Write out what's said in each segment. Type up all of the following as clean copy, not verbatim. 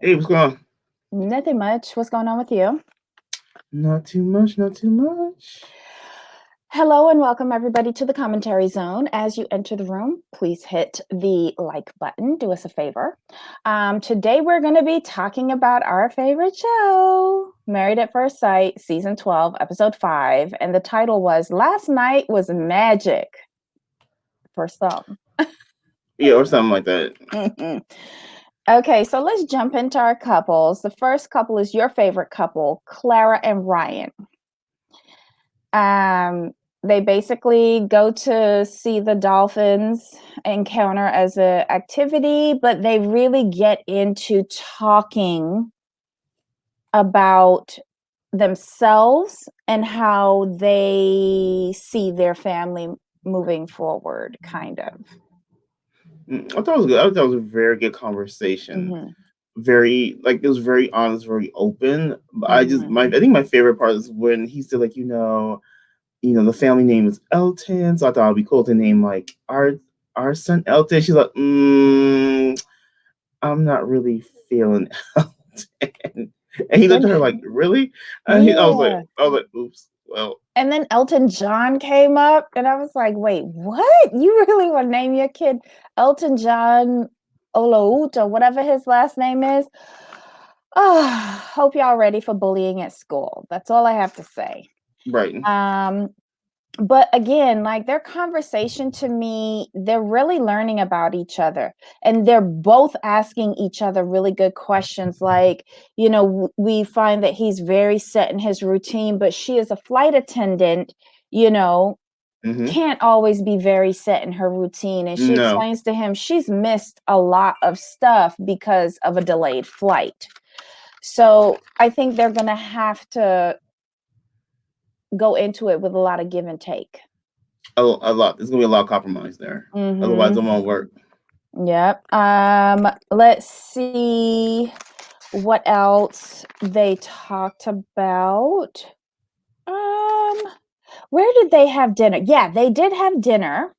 Hey, what's going on? Nothing much. What's going on with you? Not too much, not too much. Hello and welcome everybody to the commentary zone. As you enter the room, please hit the like button. Do us a favor. Today we're going to be talking about our favorite show, Married at First Sight, season 12, episode 5, and the title was Last Night Was Magic for some. Yeah, or something like that. Okay, so let's jump into our couples. The first couple is your favorite couple, Clara and Ryan. They basically go to see the dolphins encounter as an activity, but they really get into talking about themselves and how they see their family moving forward, kind of. I thought it was good. I thought it was a very good conversation. Mm-hmm. Very it was very honest, very open. But Mm-hmm. I think my favorite part is when he said the family name is Elton, so I thought it'd be cool to name like our son Elton. She's like, I'm not really feeling Elton. And he looked And at her like, really? yeah. I was like, oops. Well, And then Elton John came up, and I was like, wait, what? You really want to name your kid Elton John Olout or whatever his last name is? Oh, hope y'all ready for bullying at school. That's all I have to say. right. Um, but again, like their conversation to me, they're really learning about each other and they're both asking each other really good questions. Like, we find that he's very set in his routine, but she is a flight attendant, you know, Mm-hmm. can't always be very set in her routine. And she No. explains to him she's missed a lot of stuff because of a delayed flight. So I think they're going to have to go into it with a lot of give and take. A lot. There's gonna be a lot of compromise there. Otherwise, Mm-hmm. it won't work. Yep. Let's see what else they talked about. Um, where did they have dinner? Yeah, they did have dinner,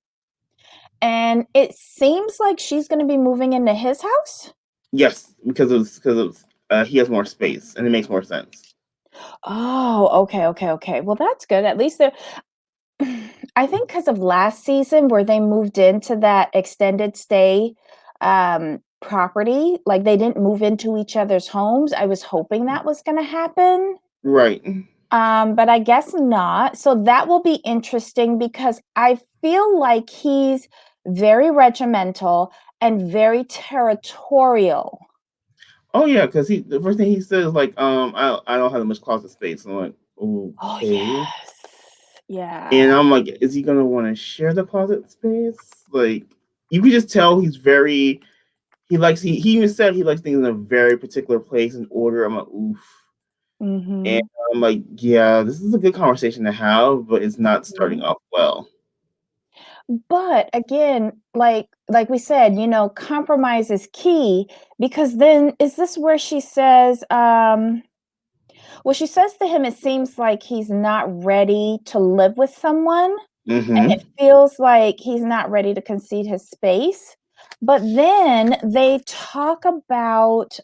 and it seems like she's going to be moving into his house. Yes, he has more space and it makes more sense. Oh, okay. Well, that's good. At least they're I think because of last season where they moved into that extended stay property, like they didn't move into each other's homes. I was hoping that was going to happen. Right. But I guess not. So that will be interesting because I feel like he's very regimental and very territorial. Oh yeah, because the first thing he says is like, I don't have that much closet space. I'm like, Oh, okay. yes. Yeah. And I'm like, is he gonna want to share the closet space? Like, you can just tell he's very he even said he likes things in a very particular place and order. I'm like, oof. And Mm-hmm. I'm like, yeah, this is a good conversation to have, but it's not starting off well. But again, like we said, compromise is key because then is this where she says, well, she says to him, it seems like he's not ready to live with someone, and it Mm-hmm. feels like he's not ready to concede his space. But then they talk about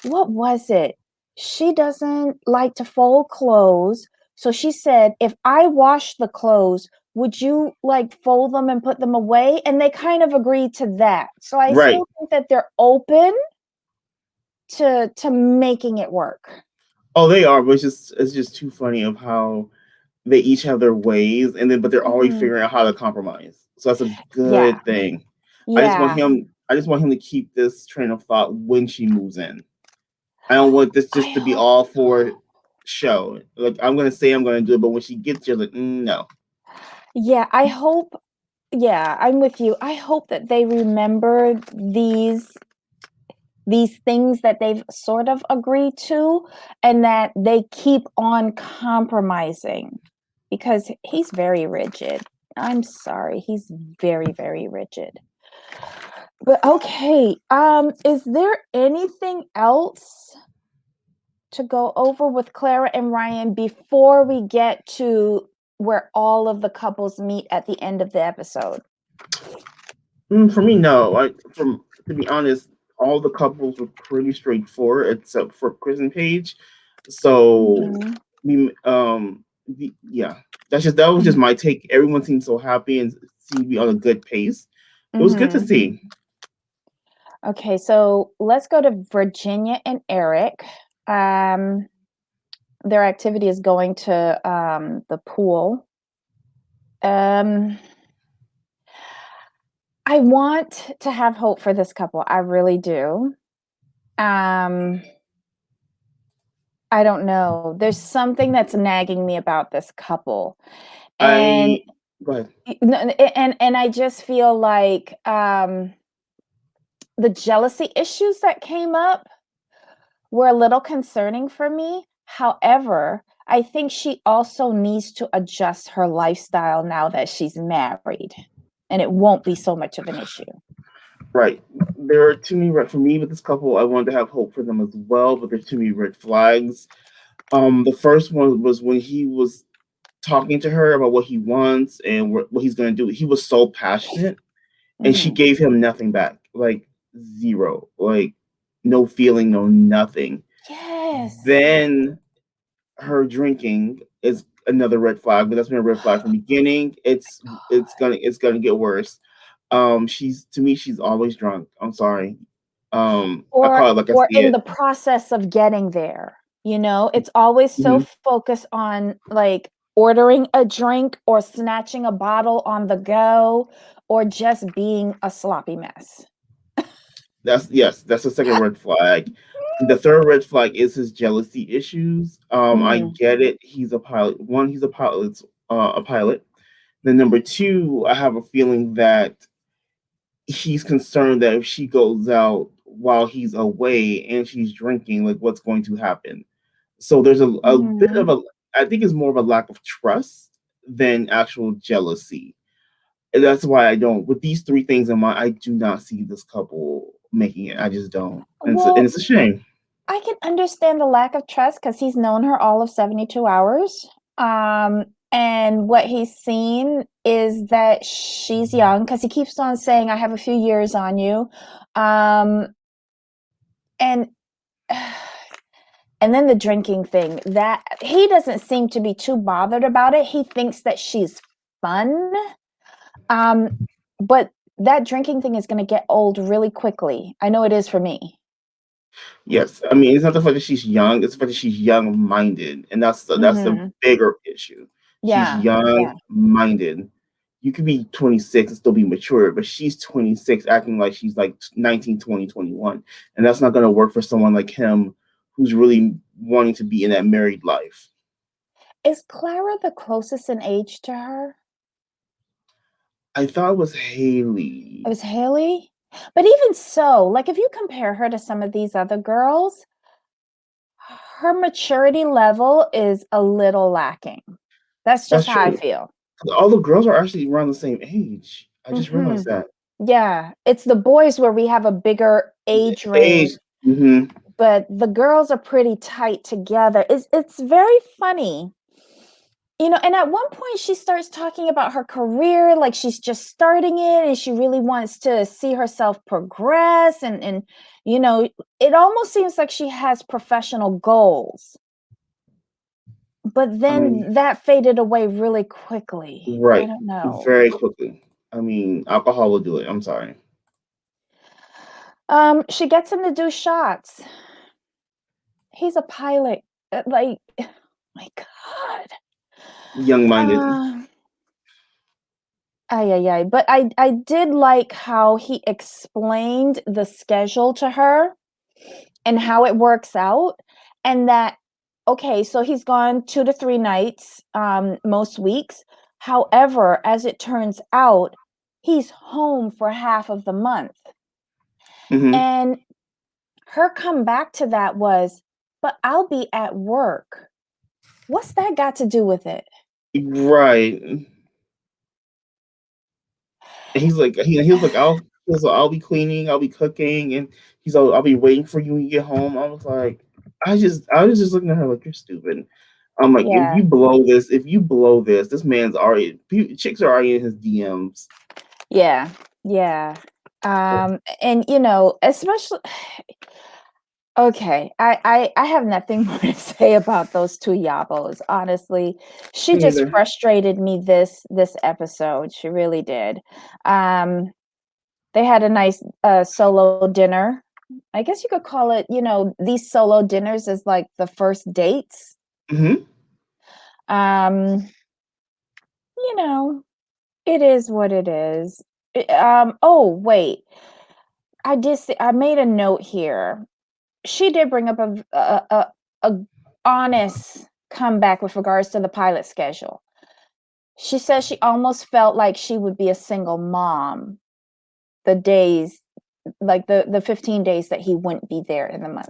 what was it? She doesn't like to fold clothes. So she said, if I wash the clothes, would you like fold them and put them away? And they kind of agreed to that. So I Right. still think that they're open to making it work. Oh, they are, but it's just too funny of how they each have their ways, and then but they're already Mhm. figuring out how to compromise. So that's a Yeah. good thing. Yeah. I just want him to keep this train of thought when she moves in. I don't want this just I to be hope all so. for show. Like I'm gonna say I'm gonna do it, but when she gets here, like no. Yeah, I hope. Yeah, I'm with you. I hope that they remember these things that they've sort of agreed to and that they keep on compromising because he's very rigid. I'm sorry, he's very, very rigid. But okay, is there anything else to go over with Clara and Ryan before we get to where all of the couples meet at the end of the episode? For me, no. From to be honest, all the couples were pretty straightforward except for Chris and Paige. So Mhm. yeah, that was just Mhm. my take. Everyone seemed so happy and seemed to be on a good pace. It was good to Mhm. see. Okay, so let's go to Virginia and Eric. Um, their activity is going to the pool. Um, I want to have hope for this couple. I really do. Um, I don't know. There's something that's nagging me about this couple. And I Go ahead. and I just feel like the jealousy issues that came up were a little concerning for me. However, I think she also needs to adjust her lifestyle now that she's married, and it won't be so much of an issue. Right. There are too many red for me with this couple. I wanted to have hope for them as well, but there's too many red flags. The first one was when he was talking to her about what he wants and what he's going to do. He was so passionate, and she Mhm. gave him nothing back, like zero, like no feeling, no nothing. Yes. Then her drinking is another red flag, but that's been a red flag from the beginning. It's gonna get worse. She's to me, she's always drunk. I'm sorry. I call it like I Or see in it. the process of getting there, it's always so Mhm. focused on, like, ordering a drink or snatching a bottle on the go or just being a sloppy mess. That's Yes, that's the second red flag. The third red flag is his jealousy issues. I Mhm, get it. He's a pilot. One, he's a pilot. Then number two, I have a feeling that he's concerned that if she goes out while he's away and she's drinking, like what's going to happen. So there's a bit of mhm. a I think it's more of a lack of trust than actual jealousy. And that's why I don't with these three things in mind, I do not see this couple making it. I just don't. And Well, it's a shame. I can understand the lack of trust because he's known her all of 72 hours. And what he's seen is that she's young because he keeps on saying, I have a few years on you. Um, and and then the drinking thing, that he doesn't seem to be too bothered about it. He thinks that she's fun. Um, but that drinking thing is going to get old really quickly. I know it is for me. Yes, I mean it's not the fact that she's young; it's the fact that she's young-minded, and that's the Mhm. bigger issue. She's Yeah, yeah. young-minded. You could be 26 and still be mature, but she's 26 acting like she's like 19, 20, 21, and that's not going to work for someone like him who's really wanting to be in that married life. Is Clara the closest in age to her? I thought it was It Haley. was Haley? But even so, like, if you compare her to some of these other girls, her maturity level is a little lacking. That's just That's how I true. feel. All the girls are actually around the same age. I just realized Mhm. that. Yeah, it's the boys where we have a bigger age range, Age. Hmm. but the girls are pretty tight together. It's very funny. And at one point she starts talking about her career like she's just starting it and she really wants to see herself progress and you know, it almost seems like she has professional goals. But I mean, then that faded away really quickly. I right. don't know. Very quickly. I mean, alcohol will do it. I'm sorry. She gets him to do shots. He's a pilot. Like, my God. Young minded. Uh, ay, ay, ay. But I did like how he explained the schedule to her and how it works out. And that, okay, so he's gone 2 to 3 nights most weeks. However, as it turns out, he's home for half of the month. Hmm. And her comeback to that was, but I'll be at work. What's that got to do with it? Right. And he was like, I'll be cleaning, I'll be cooking, and I'll be waiting for you when you get home. I was like, I was just looking at her like you're stupid. I'm like, Yeah, if you blow this man's already chicks are already in his DMs. yeah, yeah. And especially okay, I have nothing more to say about those two Yabos, honestly. She Me just neither. frustrated me this episode. She really did. Um, they had a nice solo dinner. I guess you could call it, these solo dinners is like the first dates. Hmm. Um, you know, it is what it is. Oh, wait. I made a note here. She did bring up a honest comeback with regards to the pilot schedule. She says she almost felt like she would be a single mom the days, like the 15 days that he wouldn't be there in the month.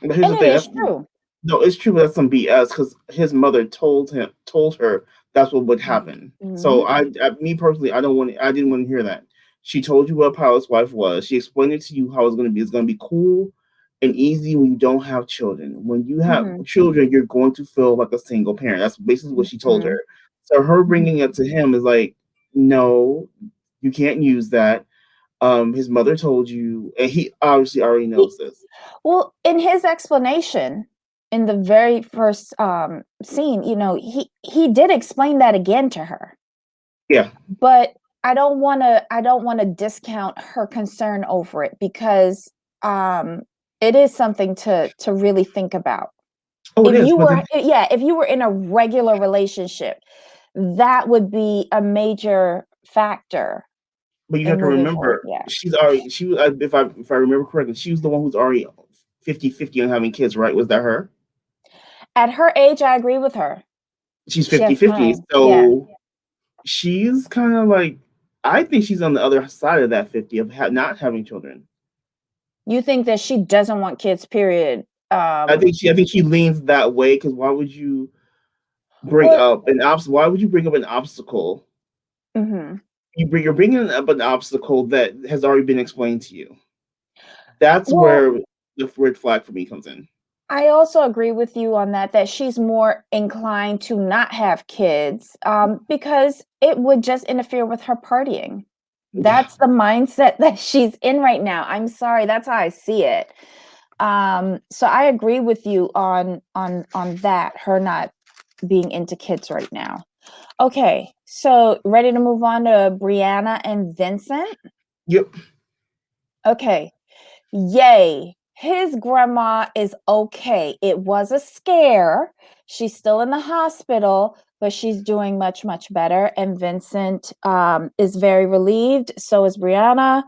But here's And the it thing. is That's true. no, it's true. But that's some BS because his mother told her that's what would happen. So Mhm. me personally, I didn't want to hear that. She told you what a pilot's wife was. She explained it to you how it's going to be. It's going to be cool and easy when you don't have children. When you have Mhm. children, you're going to feel like a single parent. That's basically what she told Mhm. her. So her Mhm. bringing it to him is like, no, you can't use that. His mother told you, and he obviously already He knows this. Well, in his explanation in the very first scene, he did explain that again to her. Yeah. But I don't want to discount her concern over it because um it is something to really think about. Oh, it If is. you But were then, yeah, if you were in a regular relationship, that would be a major factor but you have in to moving forward. remember, Yeah. she was, if I remember correctly, she was the one who's already 50-50 on having kids, right? Was that her? At her age, I agree with her. She's She has 50-50. time. Yeah. So she's kind of like, I think she's on the other side of that 50 of not having children. You think that she doesn't want kids, period. I think she leans that way because why would you bring Well, up an obstacle? Why would you bring up an obstacle? mhm. You're bringing up an obstacle that has already been explained to you. That's Well, where the red flag for me comes in. I also agree with you on that she's more inclined to not have kids, because it would just interfere with her partying. Yeah. That's the mindset that she's in right now. I'm sorry, that's how I see it. So I agree with you on that, her not being into kids right now. Okay, so ready to move on to Brianna and Vincent? Yep. Okay. Yay. His grandma is okay. It was a scare. She's still in the hospital, but she's doing much, much better. And Vincent is very relieved. So is Brianna.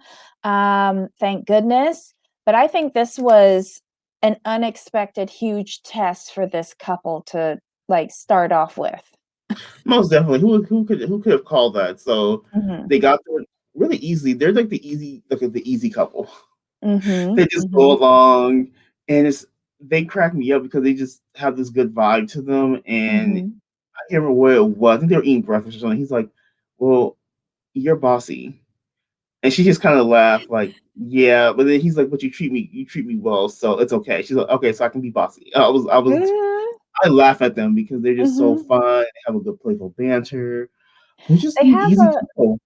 Thank goodness. But I think this was an unexpected huge test for this couple to like start off with. Most definitely. Who could have called that? So Mhm. they got through it really easy. They're like the easy couple. Mhm. They just go Mhm. along, and they crack me up because they just have this good vibe to them. And Mhm. I can't remember what it was. I think they were eating breakfast or something. He's like, "Well, you're bossy," and she just kind of laughed, like, "Yeah." But then he's like, "But you treat me well, so it's okay." She's like, "Okay, so I can be bossy." Mhm. I laugh at them because they're just so Mhm. fun. They have a good playful banter. They're just They these have easy a people.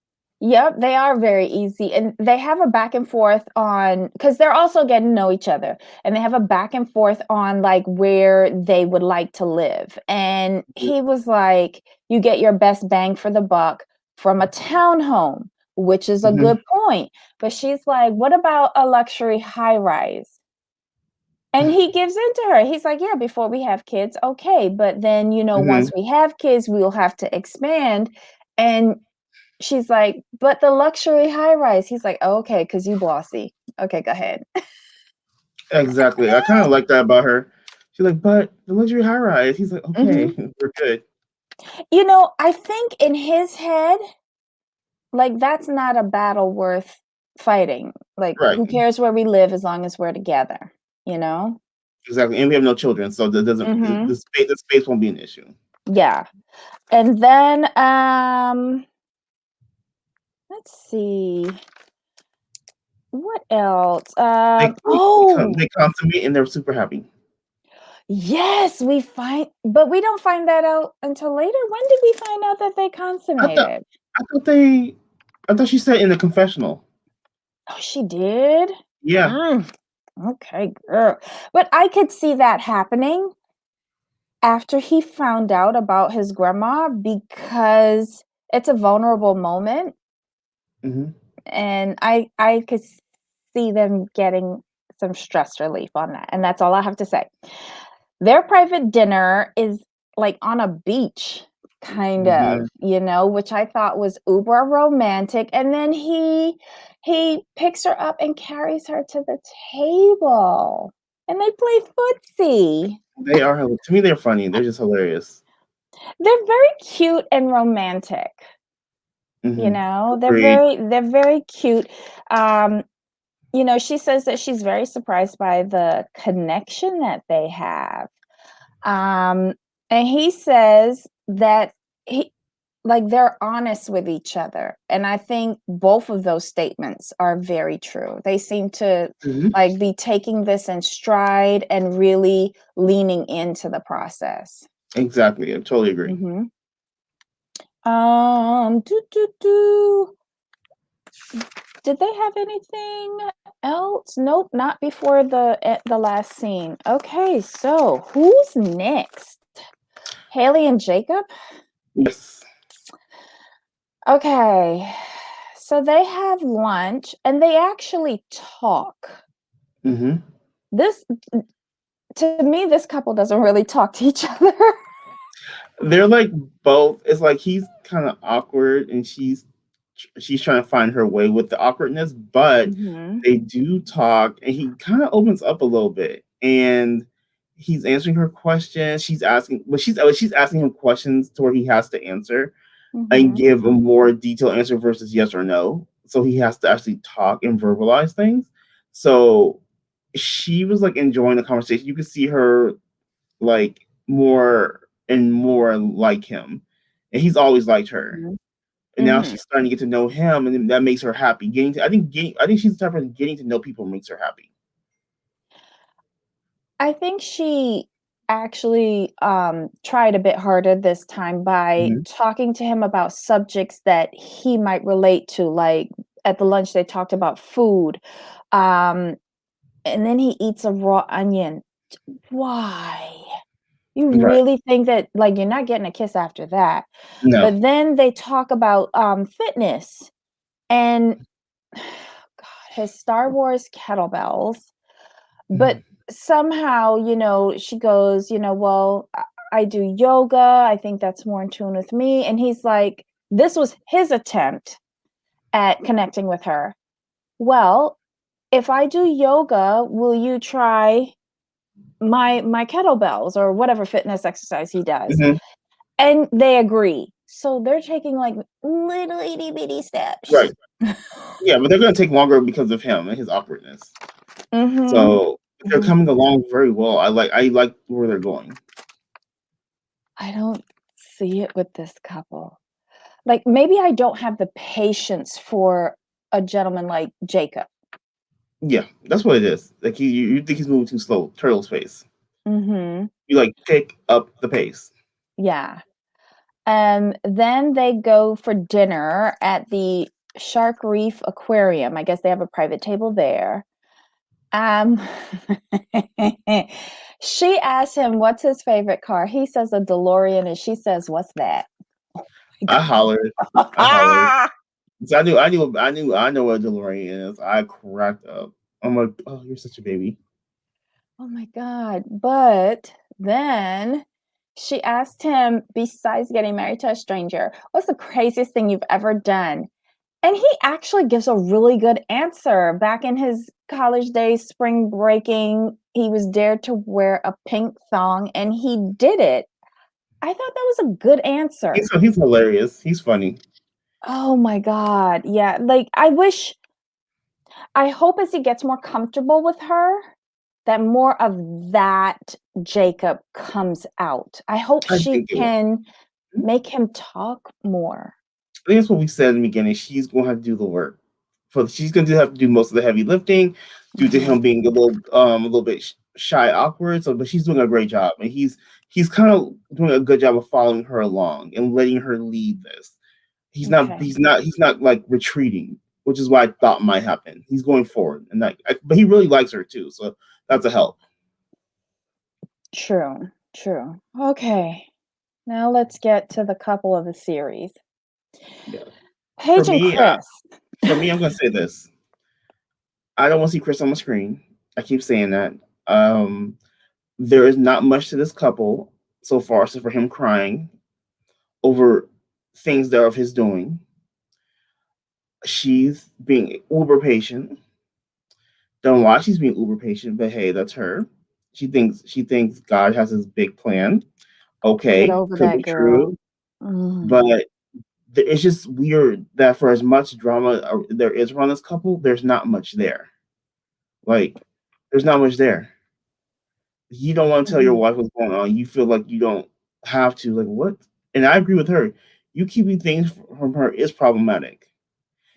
Yep, they are very easy, and they have a back and forth on because they're also getting to know each other, and they have a back and forth on, like, where they would like to live, and he was like, "You get your best bang for the buck from a townhome," which is a Mhm. good point, but she's like, "What about a luxury high-rise?" And he gives in to her, he's like, "Yeah, before we have kids, okay, but then, once Mhm. we have kids, we will have to expand," and she's like, "But the luxury high rise." He's like, "Oh, okay, because you bossy. Okay, go ahead." Exactly. I kinda like that about her. She's like, "But the luxury high rise." He's like, "Okay, Mhm. we're good." I think in his head, like, that's not a battle worth fighting. Like, Right. who cares where we live as long as we're together, you know? Exactly. And we have no children, so that doesn't Mhm. the space won't be an issue. Yeah. And then, let's see, what else? They consummate and they're super happy. Yes, but we don't find that out until later. When did we find out that they I thought consummated? I thought they I thought she said in the confessional. Oh, she did? Yeah. Mm, okay, girl. But I could see that happening after he found out about his grandma because it's a vulnerable moment, Hmm. and I could see them getting some stress relief on that, and that's all I have to say. Their private dinner is, like, on a beach, kind Hmm. of, which I thought was uber romantic, and then he picks her up and carries her to the table, and they play footsie. They are to me. They're funny. They're just hilarious. They're very cute and romantic, Hmm. They're Agreed. very cute. Um, she says that she's very surprised by the connection that they have. Um, and he says that he like they're honest with each other. And I think both of those statements are very true. They seem to Hmm. like be taking this in stride and really leaning into the process. Exactly. I totally agree. Hmm. Do. Did they have anything else? Nope, not before the last scene. Okay, so who's next? Haley and Jacob? Yes. Okay. So they have lunch and they actually talk. Hmm. This to me this couple doesn't really talk to each other. They're like both. It's like he's kind of awkward, and she's trying to find her way with the awkwardness, but Mhm. they do talk, and he kind of opens up a little bit, and he's answering her questions. She's asking him questions to where he has to answer and Mhm. give a more detailed answer versus yes or no. So he has to actually talk and verbalize things. So she was like enjoying the conversation. You could see her like more and more like him, and he's always liked her. Mhm. And now Mhm. she's starting to get to know him, and then that makes her happy. I think she's the type of person getting to know people makes her happy. I think she actually tried a bit harder this time by Hmm. talking to him about subjects that he might relate to. Like at the lunch, they talked about food. Um, and then he eats a raw onion. Why? You Right. really think that like you're not getting a kiss after that? No. But then they talk about fitness and God, his Star Wars kettlebells. But Mhm. somehow, she goes, well, I do yoga. I think that's more in tune with me. And he's like, this was his attempt at connecting with her. Well, if I do yoga, will you try my kettlebells or whatever fitness exercise he does? Mhm. And they agree. So they're taking like little itty bitty steps. Right. Yeah, but they're gonna take longer because of him and his awkwardness. Mhm. So they're Mhm. coming along very well. I like where they're going. I don't see it with this couple. Like, maybe I don't have the patience for a gentleman like Jacob. Yeah, that's what it is. Like you think he's moving too slow, turtle pace. Mhm. You like pick up the pace. Yeah. Then they go for dinner at the Shark Reef Aquarium. I guess they have a private table there. Um, she asks him what's his favorite car. He says a DeLorean, and she says, "What's that?" I hollered. I hollered. So I know what DeLorean is. I cracked up. I'm like, oh, you're such a baby. Oh my God. But then she asked him, besides getting married to a stranger, what's the craziest thing you've ever done? And he actually gives a really good answer. Back in his college days, spring breaking, he was dared to wear a pink thong and he did it. I thought that was a good answer. He's hilarious. He's funny. Oh my God. Yeah. Like, I hope as he gets more comfortable with her, that more of that Jacob comes out. I hope I she think it will. can make him talk more. I think that's what we said in the beginning. She's going to have to do the work. She's going to have to do most of the heavy lifting, due to Mhm. him being a little bit shy, awkward. So, but she's doing a great job, and he's kind of doing a good job of following her along and letting her lead this. Okay. He's not like retreating. which is what I thought might happen. He's going forward, and but he really likes her too, so that's a help. True, true. Okay, now let's get to the couple of the series. Yeah. For Paige and me, Chris. I'm gonna say this. I don't want to see Chris on the screen. I keep saying that. There is not much to this couple so far, except for him crying over things that are of his doing. She's being uber patient. Don't know why she's being uber patient, but hey, that's her. She thinks God has his big plan. Get Okay, over could that be girl. true, Mm. but it's just weird that for as much drama there is around this couple, there's not much there. Like, there's not much there. You don't want to tell your Mhm. wife what's going on. You feel like you don't have to. Like, what? And I agree with her. You keeping things from her is problematic.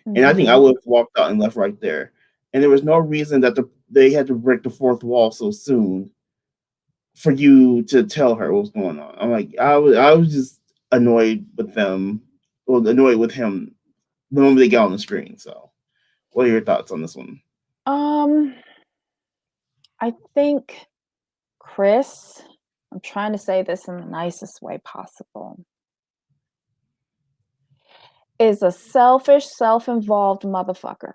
And I think I Mhm. would have walked out and left right there. And there was no reason that they had to break the fourth wall so soon for you to tell her what's going on. I'm like, I was just annoyed with them, well, annoyed with him the moment they get on the screen. So, what are your thoughts on this one? Um, I think Chris, I'm trying to say this in the nicest way possible, is a selfish, self-involved motherfucker.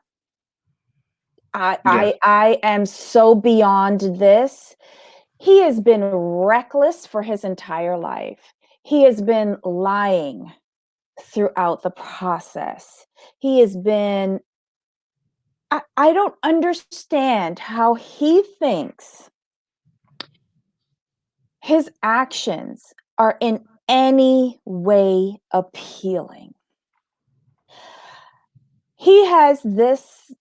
I Yeah, I I am so beyond this. He has been reckless for his entire life. He has been lying throughout the process. He has been I don't understand how he thinks his actions are in any way appealing. He has this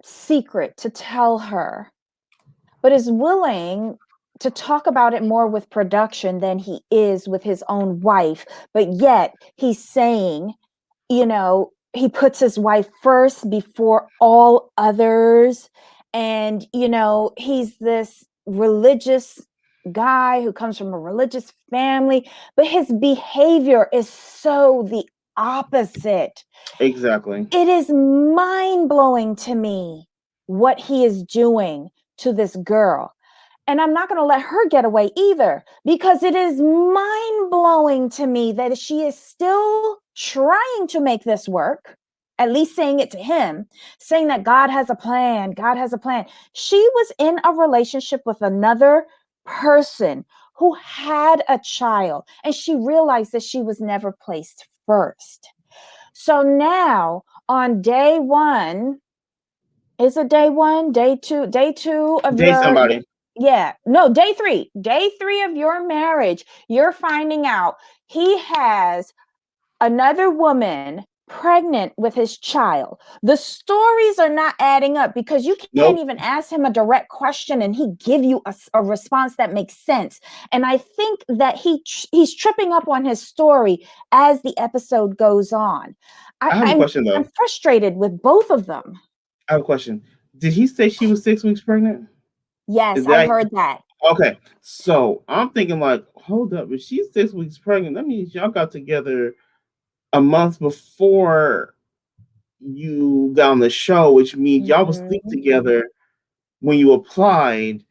secret to tell her, but is willing to talk about it more with production than he is with his own wife. But yet he's saying, he puts his wife first before all others. And, he's this religious guy who comes from a religious family, but his behavior is so the opposite. exactly. It is mind blowing to me what he is doing to this girl. And I'm not going to let her get away either, because it is mind blowing to me that she is still trying to make this work, at least saying it to him, saying that God has a plan. God has a plan. She was in a relationship with another person who had a child, and she realized that she was never placed first. So now on day one, is it day one, day two of Date your, somebody. yeah, no, day three of your marriage, you're finding out he has another woman pregnant with his child. The stories are not adding up, because you can't Nope. even ask him a direct question and he give you a response that makes sense. And I think that he's tripping up on his story as the episode goes on. I have a I'm question though. I'm frustrated with both of them. I have a question. Did he say she was 6 weeks pregnant? Yes, Is I that heard that. okay? So I'm thinking like, hold up, if she's 6 weeks pregnant, that means y'all got together a month before you got on the show, which means y'all was sleep Mhm. together when you applied.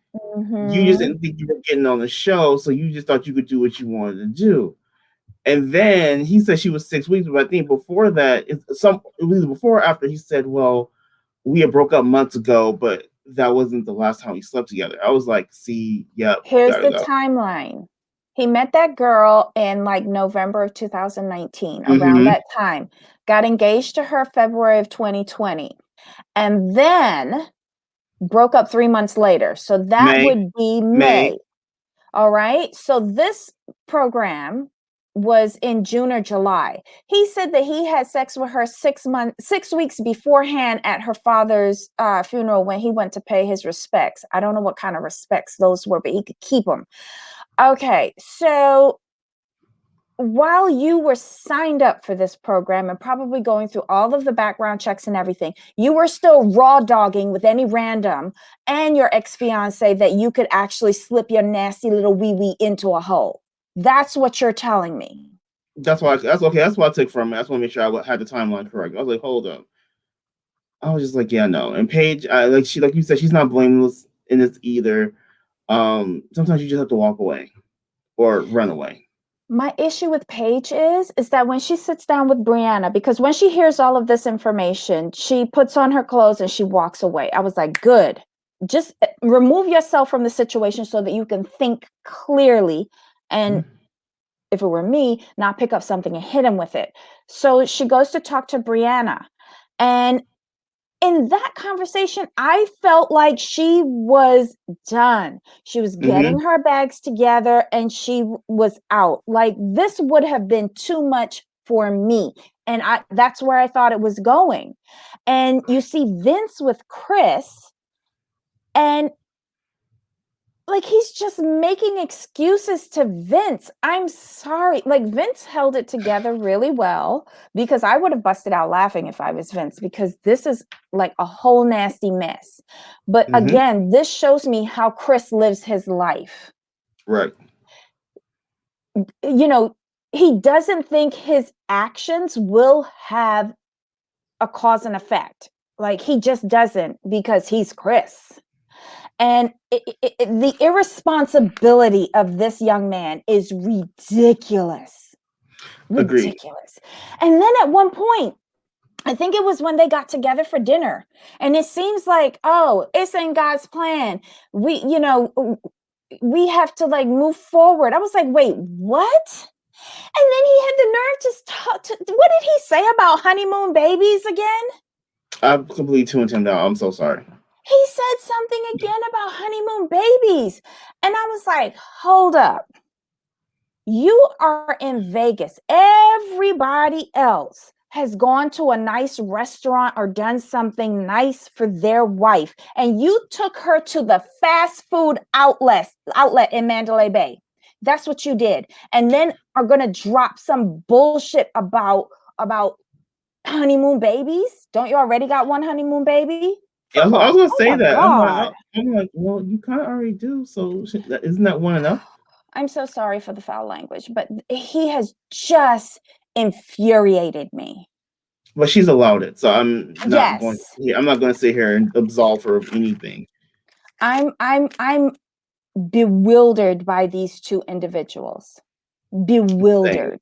You just Mhm. didn't think you were getting on the show, so you just thought you could do what you wanted to do. And then he said she was 6 weeks, but I think before that, it was before or after he said, "Well, we had broke up months ago, but that wasn't the last time we slept together." I was like, "See, yep, Here's gotta the go." timeline. He met that girl in like November of 2019, around Mm-hmm. that time. Got engaged to her February of 2020. And then broke up 3 months later. So that May, would be May. May. All right. So this program was in June or July. He said that he had sex with her 6 weeks beforehand at her father's funeral, when he went to pay his respects. I don't know what kind of respects those were, but he could keep them. Okay. So while you were signed up for this program and probably going through all of the background checks and everything, you were still raw dogging with any random and your ex-fiance that you could actually slip your nasty little wee-wee into a hole. That's what you're telling me. That's why. That's okay. That's what I took from it. I just want to make sure I had the timeline correct. I was like, hold up. I was just like, yeah, no. And Paige, like you said, she's not blameless in this either. Sometimes you just have to walk away or run away. My issue with Paige is that when she sits down with Brianna, because when she hears all of this information, she puts on her clothes and she walks away. I was like, good. Just remove yourself from the situation so that you can think clearly. And Mhm. if it were me, not pick up something and hit him with it. So she goes to talk to Brianna. And in that conversation, I felt like she was done. She was getting Mhm. her bags together and she was out. Like this would have been too much for me. And that's where I thought it was going. And you see Vince with Chris, and like he's just making excuses to Vince. I'm sorry. Like Vince held it together really well because I would have busted out laughing if I was Vince because this is like a whole nasty mess. But Mhm. again, this shows me how Chris lives his life. Right. You know, he doesn't think his actions will have a cause and effect. Like he just doesn't because he's Chris. And the irresponsibility of this young man is ridiculous. Agreed. Ridiculous. And then at one point, I think it was when they got together for dinner, and it seems like, oh, it's in God's plan. We have to like move forward. I was like, wait, what? And then he had the nerve to talk to, what did he say about honeymoon babies again? I completely tuned him down. I'm so sorry. He said something again about honeymoon babies. And I was like, hold up. You are in Vegas. Everybody else has gone to a nice restaurant or done something nice for their wife. And you took her to the fast food outlet in Mandalay Bay. That's what you did. And then are going to drop some bullshit about honeymoon babies. Don't you already got one honeymoon baby? Yeah, First I off, was gonna oh say my that. God. I'm like, well, you kind of already do. So isn't that one enough? I'm so sorry for the foul language, but he has just infuriated me. But she's allowed it, so I'm not going. Yes. Yeah, I'm not going to sit here and absolve her of anything. I'm bewildered by these two individuals. Same. Bewildered.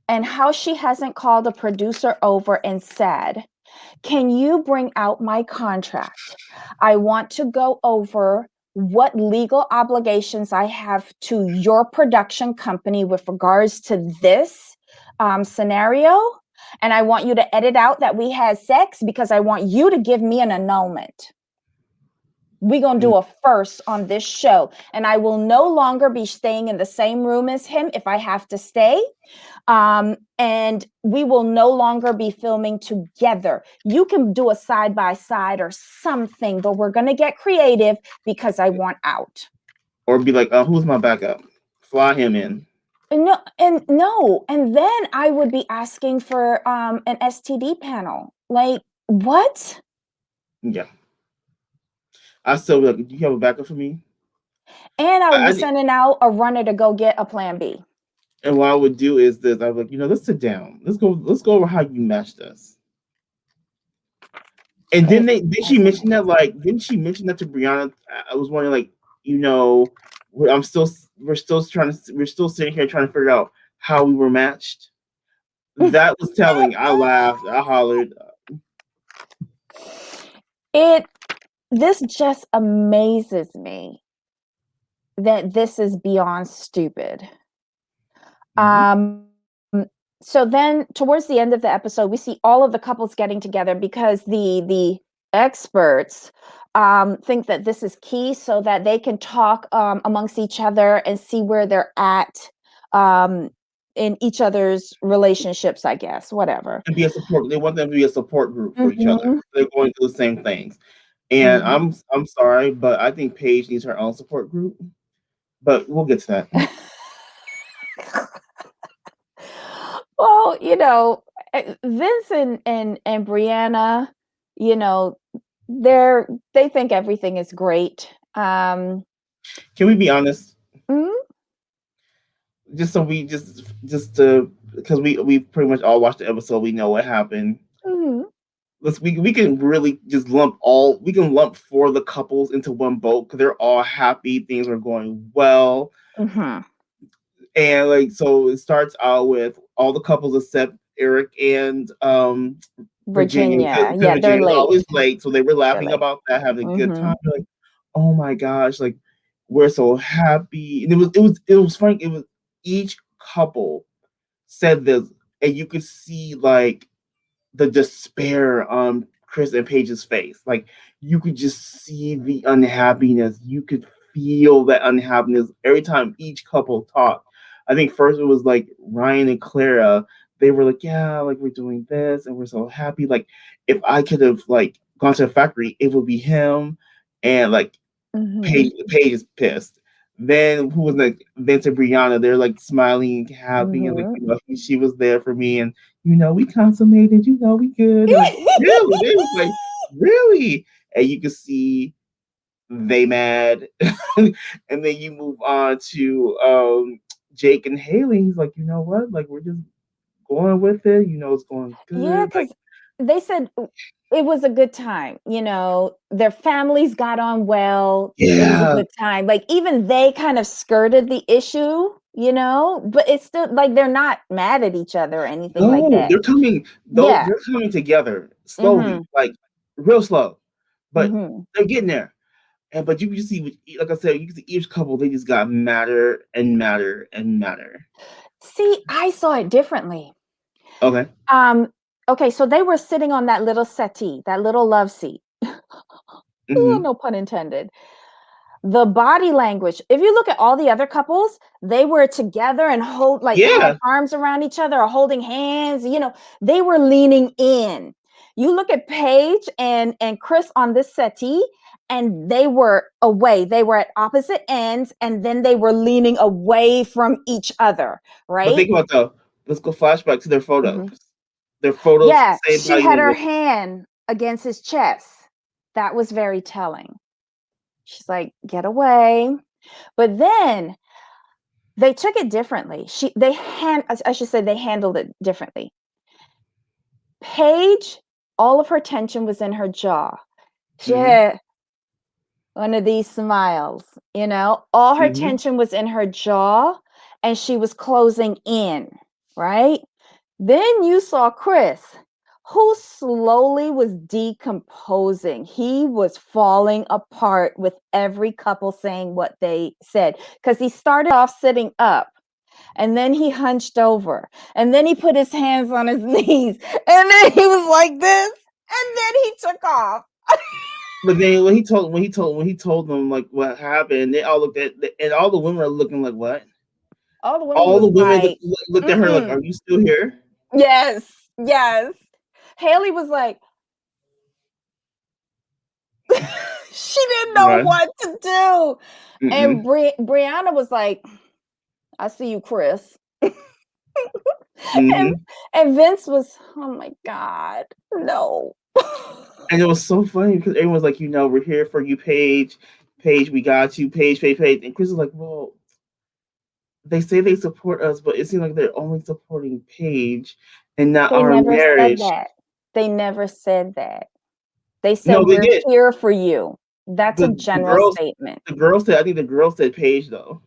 And how she hasn't called a producer over and said, can you bring out my contract? I want to go over what legal obligations I have to your production company with regards to this scenario. And I want you to edit out that we had sex because I want you to give me an annulment. We're going to Mm. do a first on this show. And I will no longer be staying in the same room as him if I have to stay. And we will no longer be filming together. You can do a side by side or something, but we're going to get creative because I want out. Or be like, who's my backup? Fly him in. And then I would be asking for an STD panel. Like, what? Yeah. I still be like, do you have a backup for me? And I would be I sending out a runner to go get a plan B. and what I would do is this. I would like, let's sit down. Let's go over how you matched us. And then It they did she doesn't mention make that like didn't she mention that to Brianna? I was wondering like, you know, I'm still we're still sitting here trying to figure out how we were matched. sense. That was telling. I laughed. I hollered. it this just amazes me that this is beyond stupid. Mhm. Um, so then towards the end of the episode, we see all of the couples getting together because the experts think that this is key so that they can talk amongst each other and see where they're at um, in each other's relationships, I guess, whatever. And be a support. They want them to be a support group for each other. Mhm, They're going through the same things. And mhm. I'm sorry, but I think Paige needs her own support group. But we'll get to that. Well, Vince and Brianna, you know, they think everything is great. Can we be honest? Mhm, Just so we just to because we pretty much all watched the episode. We know what happened. mhm. we can really just lump four of the couples into one boat because they're all happy, things are going well. Mhm. And like so it starts out with all the couples except Eric and Virginia, Virginia. because Yeah, they're Virginia was late. always late. So they were They're laughing late. about that, having a good time. Mhm. They're like, oh my gosh, like we're so happy. And it was funny. It was each couple said this, and you could see like the despair on Chris and Paige's face. Like you could just see the unhappiness. You could feel that unhappiness every time each couple talked. I think first it was like Ryan and Clara. They were like, "Yeah, like we're doing this and we're so happy. Like if I could have like gone to the factory, it would be him." And like Mhm. Paige is pissed. Then who was like Vince and Brianna? They're like smiling, happy, and like Mhm. she was there for me, and we consummated. We good. And like really, they was like really, and you could see they mad, and then you move on to Jake and Haley. He's like, you know what? Like we're just going with it. It's going Yeah, good. Like because they said it was a good time, their families got on well, it was a yeah, good time, like, even they kind of skirted the issue, but it's still like, they're not mad at each other or anything like no, that. they're coming. Though Yeah. they're coming together slowly, Mhm, like real slow, but mhm. they're getting there. And but you can see, like I said, you can see each couple. They just got madder and madder and madder. See, I saw it differently. Okay. Um, okay, so they were sitting on that little settee, that little love seat. Ooh, Hmm. no pun intended. The body language, if you look at all the other couples, they were together and had Yeah, arms around each other or holding hands, they were leaning in. You look at Paige and Chris on this settee, and they were away. They were at opposite ends, and then they were leaning away from each other, but right? think about let's go flashback to their photos. Mhm. Their photos, Yeah, same she body had her language. hand against his chest. That was very telling. She's like, "Get away." But then they took it differently. I should say they handled it differently. Paige, all of her tension was in her jaw. She Hmm. had one of these smiles, all her Hmm. tension was in her jaw and she was closing in, right? Then you saw Chris, who slowly was decomposing. He was falling apart with every couple saying what they said because he started off sitting up. And then he hunched over. And then he put his hands on his knees. And then he was like this. And then he took off. But then when he told them like what happened, they all looked at and all the women are looking like what? All the women All the was women like, looked at her like, mm-mm. "Are you still here?" Yes, yes. Haley was like, she didn't know Right. what to do. And Mm-mm. Brianna was like, I see you, Chris. and, Hmm. and Vince was, oh my God, no. And it was so funny because everyone's like, we're here for you, Paige. Paige, we got you, Paige, Paige, Paige. And Chris is like, well, they say they support us, but it seems like they're only supporting Paige and not They our never said marriage. that. They never said that. They No, said, they "We're did. here for you." That's a The general girls, statement. I think the girl said Paige though.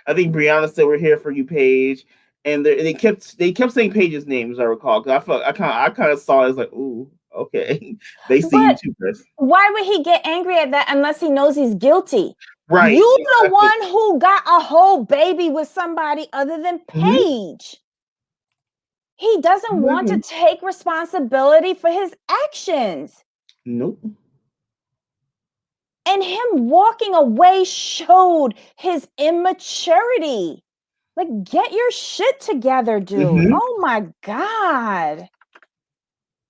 I think Brianna said we're here for you, Paige, and they kept saying Paige's name as I recall. Because I kind of saw it as like, ooh, okay, they see you But too, Chris. why would he get angry at that unless he knows he's guilty? Right, You the exactly. one who got a whole baby with somebody other than Hmm. Paige. He doesn't want to Exactly. take responsibility for his actions. Nope. And him walking away showed his immaturity. Like, get your shit together, dude. Hmm. Oh my God.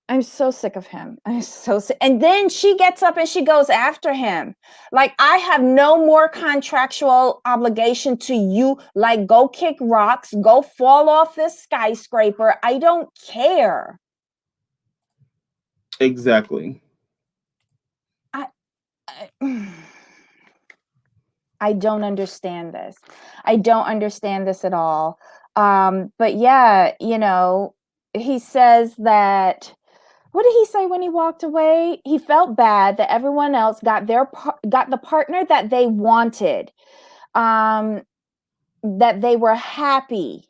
I'm so sick of him. I'm so sick. And then she gets up and she goes after him. Like, I have no more contractual obligation to you. Like, go kick rocks, go fall off this skyscraper. I don't care. Exactly. I, I, I don't understand this. I don't understand this at all. But yeah, he says that What did he say when he walked away? He felt bad that everyone else got got the partner that they wanted, um, that they were happy.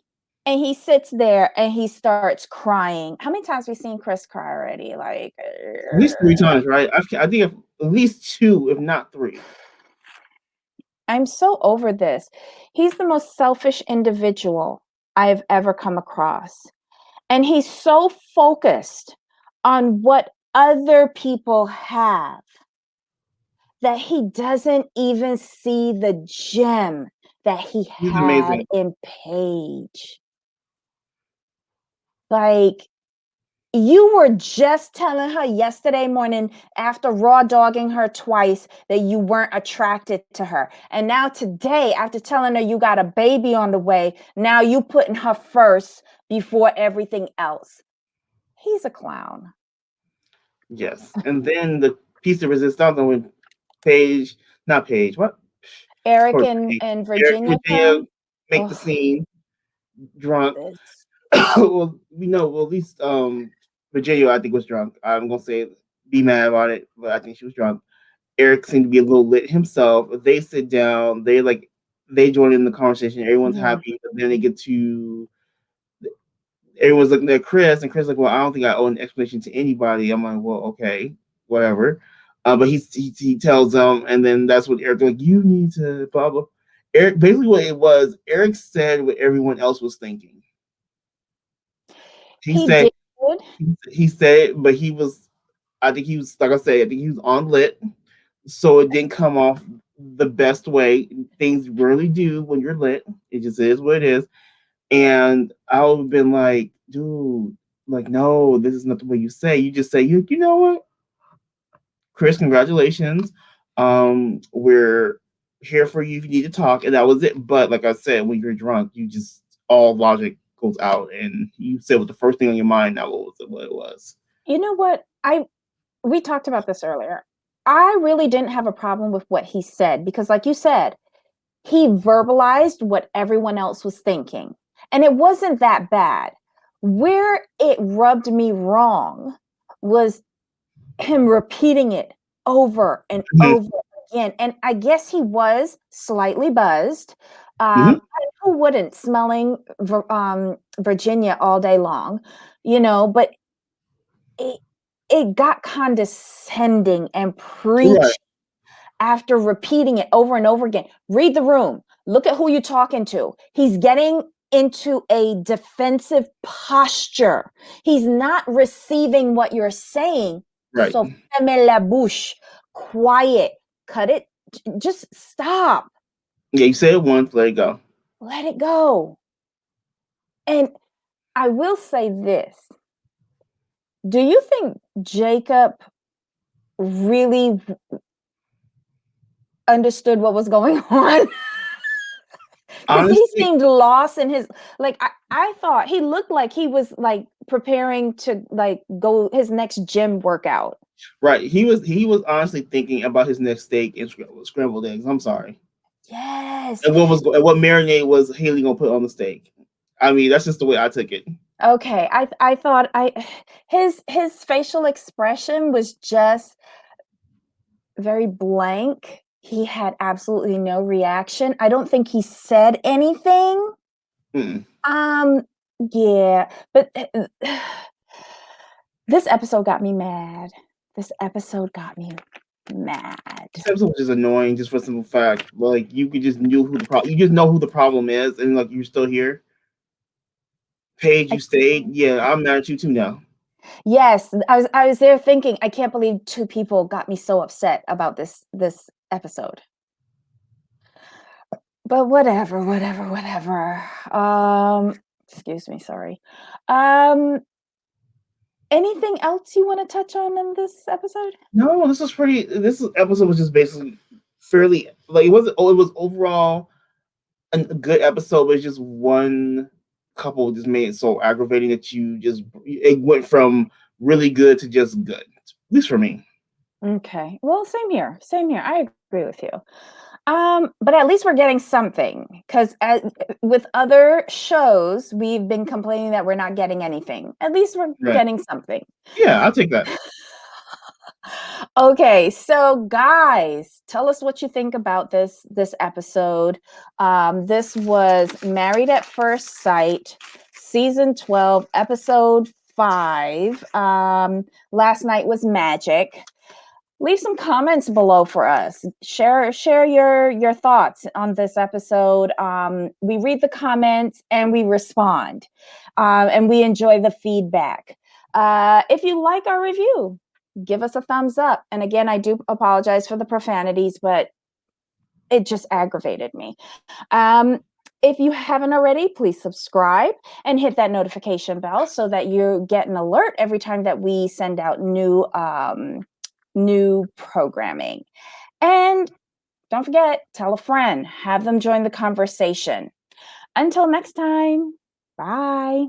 And he sits there and he starts crying. How many times have we seen Chris cry already? Like, At least 3 times, right? I think at least two, if not three. I'm so over this. He's the most selfish individual I've ever come across. And he's so focused on what other people have that he doesn't even see the gem that he He's had amazing. in Paige. Like, you were just telling her yesterday morning after raw dogging her twice that you weren't attracted to her. And now today, after telling her you got a baby on the way, now you putting her first before everything else. He's a clown. Yes. And then the piece of resistance when Paige, not Paige, what? Eric Poor and, Paige. and Eric Virginia and Virginia come. make the Oh, scene drunk. this. Well, we know, well, at least Virginia, I think, was drunk. I'm gonna say be mad about it, but I think she was drunk. Eric seemed to be a little lit himself. They sit down, they join in the conversation, everyone's Yeah. happy, but then they get to everyone's looking at Chris, and Chris like, well, I don't think I owe an explanation to anybody. I'm like, well, okay, whatever. But he tells them, and then that's what Eric like, you need to blah blah. Eric basically what it was. Eric said what everyone else was thinking. He He said did. he said it, but he was. I think he was like I said. I think he was on lit, so it didn't come off the best way. Things really do when you're lit. It just is what it is. And I would have been like, dude, like, no, this is not the way you say. You just say, you know what, Chris, congratulations. We're here for you if you need to talk, and that was it. But like I said, when you're drunk, you just all logic goes out, and you said what the first thing on your mind. Now what was it? What it was? You know what? We talked about this earlier. I really didn't have a problem with what he said because, like you said, he verbalized what everyone else was thinking. And it wasn't that bad. Where it rubbed me wrong was him repeating it over and Mm-hmm. over again. And I guess he was slightly buzzed. Mm-hmm. Who wouldn't smelling Virginia all day long, but it, it got condescending and Right, preachy after repeating it over and over again. Read the room. Look at who you're talking to. He's getting into a defensive posture. He's not receiving what you're saying. right. So ferme la bouche. Quiet. Cut it. Just stop. Yeah, you say it once, let it go. Let it go. And I will say this. Do you think Jacob really understood what was going on? Because he Honestly, seemed lost in his, like, I thought he looked like he was like preparing to like go his next gym workout. right. He was honestly thinking about his next steak and scrambled eggs. I'm sorry. Yes. And what marinade was Haley gonna put on the steak? I mean, that's just the way I took it. Okay. I thought his facial expression was just very blank. He had absolutely no reaction. I don't think he said anything. Mm. Um, yeah, but this episode got me mad. This episode got me mad. This episode was just annoying, just for simple fact. Like you could just knew who the problem. You just know who the problem is, and like you're still here. Paige, I, you stayed. Yeah, I'm mad at you too now. yes, I was there thinking, I can't believe two people got me so upset about this episode. But whatever. Excuse me, sorry. Um, anything else you want to touch on in this episode? No, this was pretty. This episode was just basically fairly like it wasn't. Oh, it was overall a good episode, but it's just one couple just made it so aggravating that you just it went from really good to just good. At least for me. Okay. Well, same here. Same here. I agree with you. But at least we're getting something because with other shows, we've been complaining that we're not getting anything. At least we're Right. getting something. Yeah, I'll take that. Okay, so guys, tell us what you think about this episode. This was Married at First Sight, season 12, episode 5. Last night was magic. Leave some comments below for us. Share your thoughts on this episode. We read the comments and we respond, and we enjoy the feedback. If you like our review, give us a thumbs up. And again, I do apologize for the profanities, but it just aggravated me. If you haven't already, please subscribe and hit that notification bell so that you get an alert every time that we send out new programming. And don't forget, tell a friend, have them join the conversation. Until next time, bye.